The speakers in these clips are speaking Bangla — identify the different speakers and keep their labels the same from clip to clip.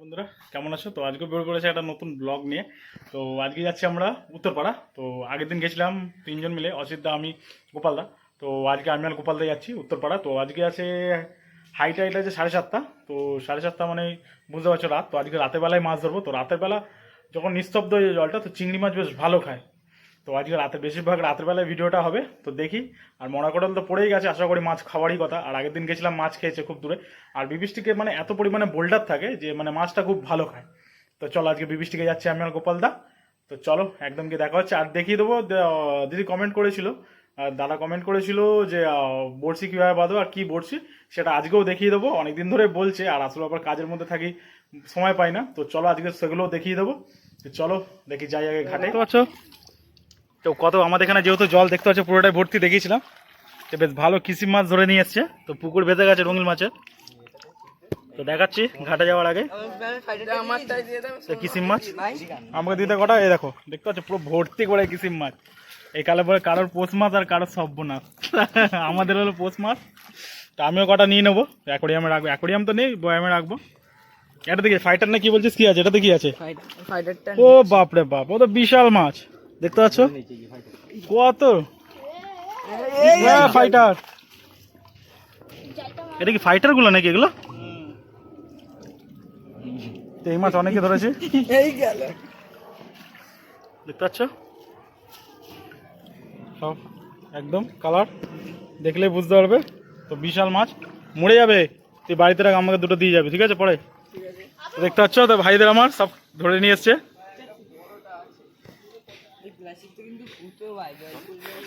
Speaker 1: বন্ধুরা কেমন আছো? তো আজকে বের করেছে একটা নতুন ব্লগ নিয়ে। তো আজকে যাচ্ছি আমরা উত্তরপাড়া। তো আগের দিন গেছিলাম তিনজন মিলে, অসিতদা, আমি, গোপালদা। তো আজকে আমি আর গোপালদা যাচ্ছি উত্তরপাড়া। তো আজকে আছে হাইট আছে 7:30। তো 7:30 মানে বুঝতে পারছো রাত। তো আজকে রাতের বেলায় মাছ ধরবো। তো রাতের বেলা যখন নিস্তব্ধ হয়ে যায় জলটা, তো চিংড়ি মাছ বেশ ভালো খায়। তো আজকে রাতে বেশিরভাগ রাতের বেলায় ভিডিওটা হবে। তো দেখি। আর মরাকটল তো পড়েই গেছে, আশা করি মাছ খাওয়ারই কথা। আর আগের দিন গেছিলাম, মাছ খেয়েছে খুব দূরে। আর বিবিষ্টিকে মানে এত পরিমাণে বোল্ডার থাকে যে মানে মাছটা খুব ভালো খায়। তো চলো আজকে বিবিষ্টিকে যাচ্ছি আমি আর গোপালদা। তো চলো একদম গিয়ে দেখা হচ্ছে। আর দেখিয়ে দেবো, দিদি কমেন্ট করেছিল, দাদা কমেন্ট করেছিল যে বড়শি কীভাবে বাঁধো আর কি বড়শি, সেটা আজকেও দেখিয়ে দেবো। অনেকদিন ধরে বলছে, আর আসলে আবার কাজের মধ্যে থাকি, সময় পাই না। তো চলো আজকে সেগুলোও দেখিয়ে দেবো। চলো দেখি যাই আগে ঘাটে। তো আছো তো কত আমাদের এখানে যেহেতু জল দেখতে পাচ্ছ পুরোটাই ভর্তি, দেখিয়েছিলাম। তো বেশ ভালো কিসিম মাছ ধরে নিয়ে এসছে। তো পুকুর বেঁধে গেছে রঙিন মাছের। তো দেখাচ্ছি ঘাটে যাওয়ার আগে কিসিম মাছ আমাকে দিতে কটা। এই দেখো দেখতে পাচ্ছ পুরো ভর্তি করে কিসিম মাছ। এই কালে পরে কারোর পোষ মাছ আর কারোর সব্যনাশ। আমাদের হলো পোষ মাছ। তো আমিও কটা নিয়ে নেবো, অ্যাকোরিয়ামে রাখবো। অ্যাকোরিয়াম তো নেই, বয়ামে রাখবো। এটা দেখি ফাইটার না কি বলছিস, কি আছে এটাতে? কি আছে? ও বাপরে বাপ, ও তো বিশাল মাছ দেখতে পাচ্ছ কত। ফাইটার, এটা কি ফাইটার গুলো নাকি এগুলো? তো এই মাছ অনেকে ধরেছে, দেখতে পাচ্ছ সব একদম কালার, দেখলেই বুঝতে পারবে। তো বিশাল মাছ, মরে যাবে। তুই বাড়িতে রাখ, আমাকে দুটো দিয়ে যাবে, ঠিক আছে পরে। দেখতে পাচ্ছ তো ভাইদের আমার সব ধরে নিয়ে এসছে।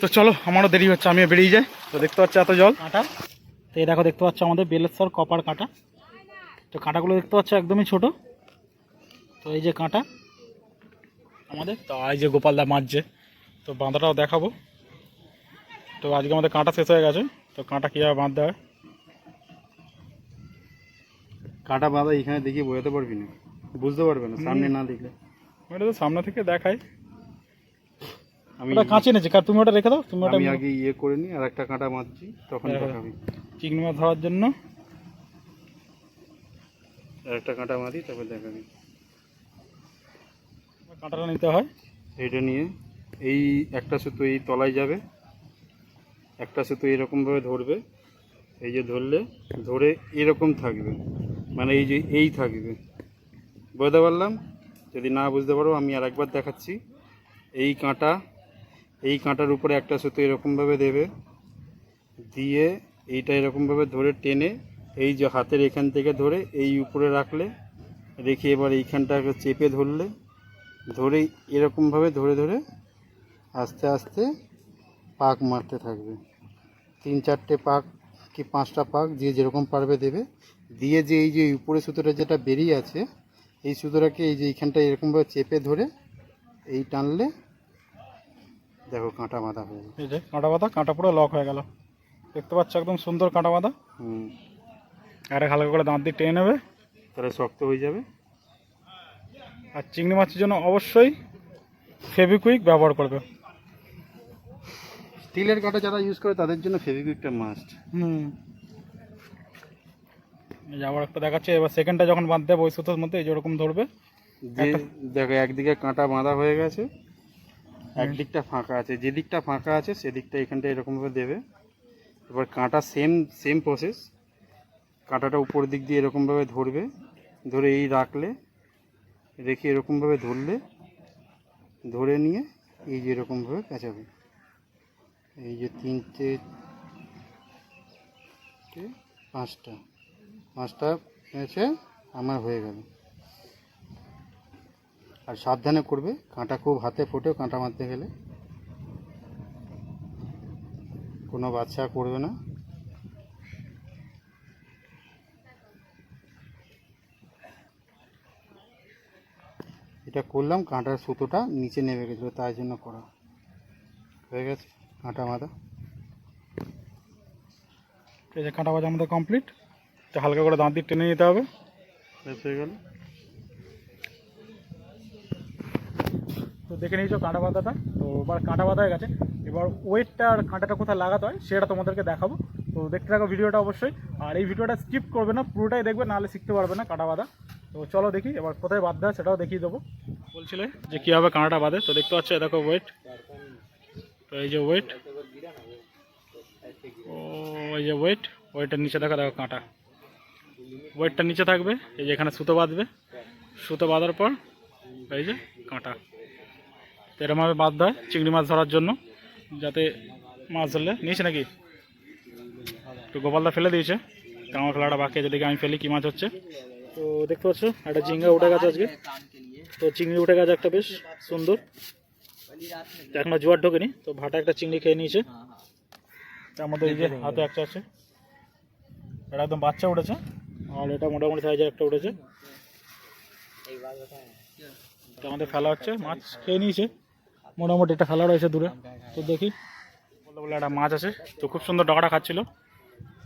Speaker 1: তো চলো, আমারও দেরি হচ্ছে, আমিও বেরিয়ে যাই। তো দেখতে পাচ্ছ এত জল কাঁটা। তো এই দেখো, দেখতে পাচ্ছ আমাদের বেলেশ্বর কপার কাঁটা। তো কাঁটাগুলো দেখতে পাচ্ছ একদমই ছোট। তো এই যে কাঁটা আমাদের, তো এই যে গোপালদা মারছে। তো বাঁধাটাও দেখাবো। তো আজকে আমাদের কাঁটা শেষ হয়ে গেছে। তো কাঁটা কীভাবে বাঁধতে হয়,
Speaker 2: কাটা বাঁধা এখানে দেখি বোঝাতে পারবি না, বুঝতে পারবে না সামনে না দেখলে।
Speaker 1: ওটা তো সামনে থেকে দেখাই।
Speaker 2: আমি
Speaker 1: ওটা কাঁচি নিয়েছি, কার তুমি ওটা রেখে দাও। তুমি ওটা
Speaker 2: আমি আগে ইয়ে করে নি, আর একটা কাঁটা বাঁধছি, তখন দেখাবি।
Speaker 1: চিংড়ি মাছ ধরার জন্য
Speaker 2: আর একটা কাঁটা বাঁধি, তারপর দেখাবি।
Speaker 1: কাঁটাটা নিতে হয়।
Speaker 2: এইটা নিয়ে এই একটা সুতো এই তলায় যাবে, একটা সুতো এরকমভাবে ধরবে। এই যে ধরলে ধরে এরকম থাকবে, মানে এই যে এই থাকবে। বুঝতে পারলাম? যদি না বুঝতে পারো আমি আর একবার দেখাচ্ছি। এই কাঁটার উপরে একটা সুতো এরকমভাবে দেবে, দিয়ে এইটা এরকমভাবে ধরে টেনে এই যে হাতের এখান থেকে ধরে এই উপরে রাখলে, রেখে এবার এইখানটাকে চেপে ধরলে, ধরে এরকমভাবে ধরে ধরে আস্তে আস্তে পাক মারতে থাকবে। 3-4টে পাক কি 5টা পাক, যে যেরকম পারবে দেবে। দিয়ে যে এই যে উপরে সুতোটা যেটা বেরিয়ে আছে, এই সুতোটাকে এই যে এইখানটা এরকমভাবে চেপে ধরে এই টানলে দেখো কাঁটা বাঁধা হয়ে গেল।
Speaker 1: এই যে কাঁটা বাঁধা, কাঁটা পুরো লক হয়ে গেল, দেখতে পাচ্ছ একদম সুন্দর কাঁটা বাঁধা। আর হালকা করে দাঁত দিয়ে টেনে নেবে,
Speaker 2: তাহলে শক্ত হয়ে যাবে।
Speaker 1: আর চিংড়ি মাছের জন্য অবশ্যই ফেভিকুইক ব্যবহার করবে।
Speaker 2: স্টিলের কাঁটা যারা ইউজ করে তাদের জন্য ফেভিকুইকটা মাস্ট।
Speaker 1: আবার একটা দেখাচ্ছে, এবার সেকেন্ডটা যখন বাঁধতে হবে ওই সুতোর মধ্যে এই যেরকম ধরবে।
Speaker 2: দেখো একদিকে কাঁটা বাঁধা হয়ে গেছে, একদিকটা ফাঁকা আছে, যে দিকটা ফাঁকা আছে সেদিকটা এখানটা এরকমভাবে দেবে। এবার কাঁটা সেম প্রসেস, কাঁটাটা উপর দিক দিয়ে এরকমভাবে ধরবে, ধরে এই রাখলে, রেখে এরকমভাবে ধরলে, ধরে নিয়ে এই যে এরকমভাবে পেঁচাবে। এই যে 3টে 5টা পেঁচে আমার হয়ে গেল। আর সাবধানে করবে, কাঁটা খুব হাতে ফোটেও কাঁটা মারতে গেলে, কোনো বাচ্চা করবে না। এটা করলাম, কাঁটার সুতোটা নিচে নেমে গেছিলো, তাই জন্য করা হয়ে গেছে কাঁটা বাঁধা।
Speaker 1: এই যে কাঁটা বাঁধা আমাদের কমপ্লিট। তো হালকা করে দাঁত দিয়ে টেনে নিতে হবে,
Speaker 2: হয়ে গেল।
Speaker 1: তো দেখে নিয়েছো কাঁটা বাঁধাটা। তো এবার কাঁটা বাঁধা হয়ে গেছে, এবার ওয়েটটা আর কাঁটাটা কোথায় লাগাতে হয় সেটা তোমাদেরকে দেখাবো। তো দেখতে থাকো ভিডিওটা অবশ্যই। আর এই ভিডিওটা স্কিপ করবে না, পুরোটাই দেখবে, নাহলে শিখতে পারবে না কাঁটা বাঁধা। তো চলো দেখি এবার কোথায় বাঁধতে হয় সেটাও দেখিয়ে দেবো। বলছিলে যে কীভাবে কাঁটাটা বাঁধে, তো দেখতে পাচ্ছ দেখো ওয়েট, তো এই যে ওয়েট, ও এই যে ওয়েটের নিচে দেখো দেখো কাঁটা, ওয়েটটা নিচে থাকবে, এই যে এখানে সুতো বাঁধবে, সুতো বাঁধার পর এই যে কাঁটা, তো এরমভাবে বাঁধতে হয় চিংড়ি মাছ ধরার জন্য, যাতে মাছ ধরলে নিয়েছে নাকি তো গোপালদা ফেলে দিয়েছে, তো আমার খেলাটা বাকি আছে, দেখি আমি ফেলি কী মাছ হচ্ছে। তো দেখতে পাচ্ছ একটা চিংড়া উঠে গেছে আজকে, তো চিংড়ি উঠে গেছে একটা বেশ সুন্দর, এখনো জোয়ার ঢোকেনি, তো ভাটা একটা চিংড়ি খেয়ে নিয়েছে, তার মধ্যে এই যে হাতে একটা আছে, এটা একদম বাচ্চা উঠেছে, আর এটা মোটামুটি সাইজের একটা উঠেছে, তো আমাদের ফেলা হচ্ছে, মাছ খেয়ে নিয়েছে মোটামুটি, একটা ফেলা রয়েছে দূরে, তো দেখি বলতে বলে একটা মাছ আছে, তো খুব সুন্দর ডগাটা খাচ্ছিল,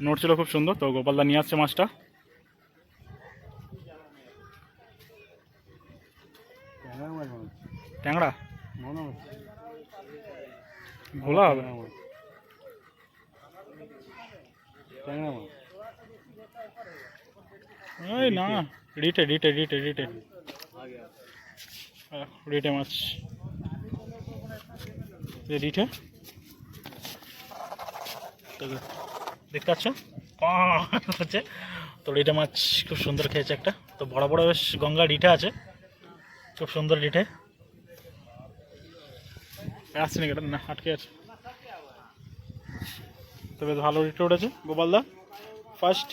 Speaker 1: নড়ছিল খুব সুন্দর, তো গোপালদা নিয়ে আসছে মাছটা। ট্যাংরা ভোলা হবে, এই না রিটে রিটে রিটে রিটে রিটে মাছ, রিটে দেখতে পাচ্ছ হচ্ছে, তো রিটে মাছ খুব সুন্দর খেয়েছে একটা, তো বড় বড় বেশ গঙ্গা রিটে আছে, খুব সুন্দর রিটে আসছে নাকি, এটা না আটকে আছে, তো বেশ ভালো রিটে উঠেছে গোপালদা ফার্স্ট,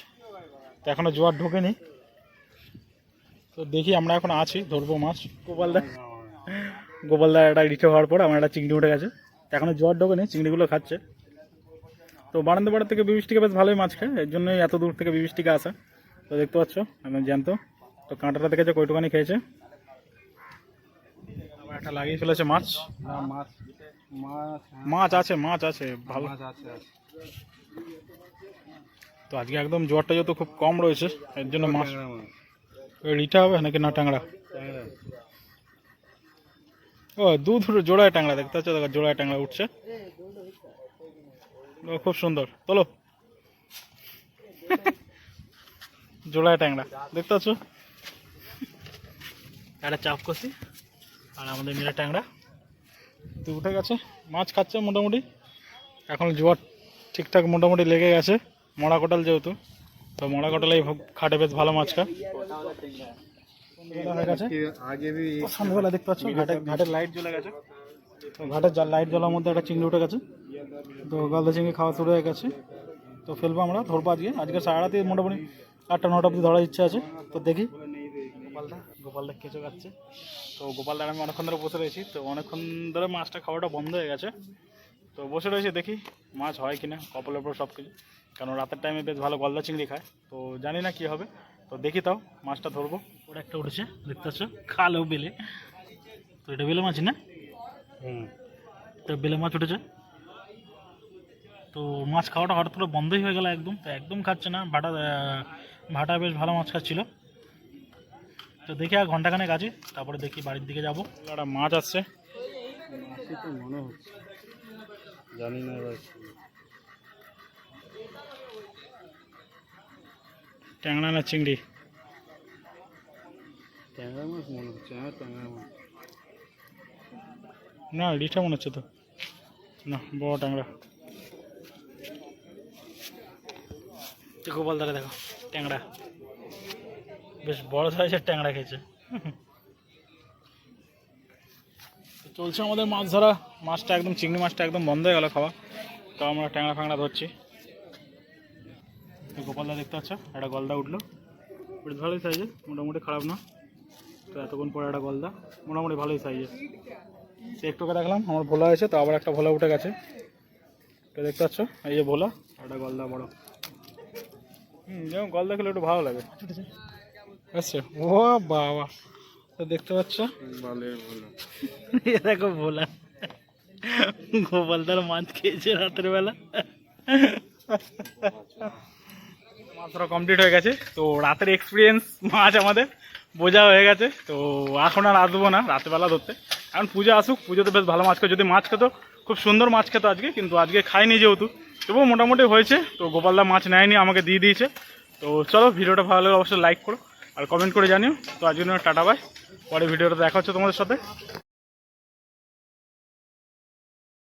Speaker 1: তো এখনো জোয়ার ঢোকেনি, তো দেখি আমরা এখন আছি ধরবো মাছ, গোপালদা একটা রিটে হওয়ার পর আমার একটা চিংড়ি উঠে গেছে, তো এখনো জোয়ার ঢোকেনি, চিংড়িগুলো খাচ্ছে, তো বারান্দা থেকে বিবিষ্টিকে বেশ ভালোই মাছ খায়, এর জন্যই এত দূর থেকে বিবিষ্টিকে আসা, তো দেখতে পাচ্ছ আমি জ্যান্ত, তো কাঁটাটা দেখেছে কয়টুখানি খেয়েছে, আবার একটা লাগিয়ে ফেলেছে মাছ, মাছ আছে ভালো, তো আজকে একদম জোয়ারটা যত খুব কম রয়েছে, এর জন্য মাছ রিটা হবে নাকি না ট্যাংরা, ও দুধ জোড়ায় ট্যাংরা, দেখতে পাচ্ছ দেখো জোড়ায় ট্যাংরা উঠছে, ও খুব সুন্দর, চলো জোড়ায় ট্যাংরা দেখতে পাচ্ছ, একটা চাপ কষি আর আমাদের মিলে ট্যাংরা, তো উঠে গেছে মাছ খাচ্ছে মোটামুটি, এখন জোয়ার ঠিকঠাক মোটামুটি লেগে গেছে, মরা কোটাল যেহেতু, তো মরা কোটালেই খাটে বেশ ভালো মাছ খা হয়ে গেছে, সন্ধ্যাবেলা দেখতে পাচ্ছ ঘাটের লাইট জ্বলে গেছে, তো ঘাটের লাইট জ্বলার মধ্যে একটা চিংড়ি উঠে গেছে, তো গলদা চিংড়ি খাওয়া শুরু হয়ে গেছে, তো ফেলবো আমরা, ধরবো আজকে সারা রাতে মোটামুটি 8টা-9টা অবধি ধরার ইচ্ছা আছে, তো দেখি গোপালদা কেঁচো খাচ্ছে, তো গোপালদার আমি অনেকক্ষণ ধরে বসে রয়েছি, তো অনেকক্ষণ ধরে মাছটা খাওয়াটা বন্ধ হয়ে গেছে, তো বসে রয়েছি দেখি মাছ হয় কিনা, কপালের উপর সব কিছু, কারণ রাতের টাইমে বেশ ভালো গলদা চিংড়ি খায়, তো জানি না কি হবে, তো দেখি তাও মাছটা ধরবো, ওটা একটা উঠেছে দেখতে পাচ্ছ খালেও বেলে, তো এটা বেলে মাছ না, তো বেলে মাছ উঠেছে, তো মাছ খাওয়াটা হঠাৎ করে বন্ধই হয়ে গেল একদম, তো একদম খাচ্ছে না, ভাটা বেশ ভালো মাছ খাচ্ছিল, তো দেখি আর ঘন্টাখানেক আছে, তারপরে দেখি বাড়ির দিকে যাবো, একটা মাছ আসছে মনে হচ্ছে, জানি না এবার ট্যাংরা না চিংড়ি, ট্যাংরা মাছ মনে হচ্ছে, হ্যাঁ ট্যাংরা মাছ না রিঠা মনে হচ্ছে, তো না বড় ট্যাংরা, গোপালদারে দেখো ট্যাংরা বেশ বড় সাইজের ট্যাংরা খেয়েছে, চলছে আমাদের মাছ ধরা, মাছটা একদম চিংড়ি মাছটা একদম বন্ধ হয়ে গেল খাওয়া, তো আমরা ট্যাংরা ফ্যাংরা ধরছি, তো গোপালদা দেখতে পাচ্ছ একটা গলদা উঠলো, বেশ ভালোই সাইজে, মোটামুটি খারাপ না, তো এতক্ষণ পরে একটা গলদা মোটামুটি ভালোই সাইজে, সে একটুকে দেখলাম আমার ভোলা হয়েছে, তো আবার একটা ভোলা উঠে গেছে, তো দেখতে পাচ্ছ এই যে ভোলা, একটা গলদা বড়, যেমন গলদা খেলে একটু ভালো লাগে, আচ্ছা ও বাবা, তো দেখতে পাচ্ছ দেখো ভোলা, গোপালদার মাছ খেয়েছে রাতের বেলা, মাছ ধরা কমপ্লিট হয়ে গেছে, তো রাতের এক্সপিরিয়েন্স মাছ আমাদের বোঝা হয়ে গেছে, তো এখন আর আসবো না রাতেরবেলা ধরতে, এখন পুজো আসুক, পুজোতে বেশ ভালো মাছ খেয়ে, যদি মাছ খেতো খুব সুন্দর মাছ খেতো আজকে, কিন্তু আজকে খাইনি যেহেতু, তবুও মোটামুটি হয়েছে, তো গোপালদা মাছ নেয়নি আমাকে দিয়ে দিয়েছে, তো চলো ভিডিওটা ভালো লাগলে অবশ্যই লাইক করো, আর কমেন্ট করে জানিও। তো আজকের জন্য টাটা বাই, পরে ভিডিওটা দেখা হচ্ছে তোমাদের সাথে।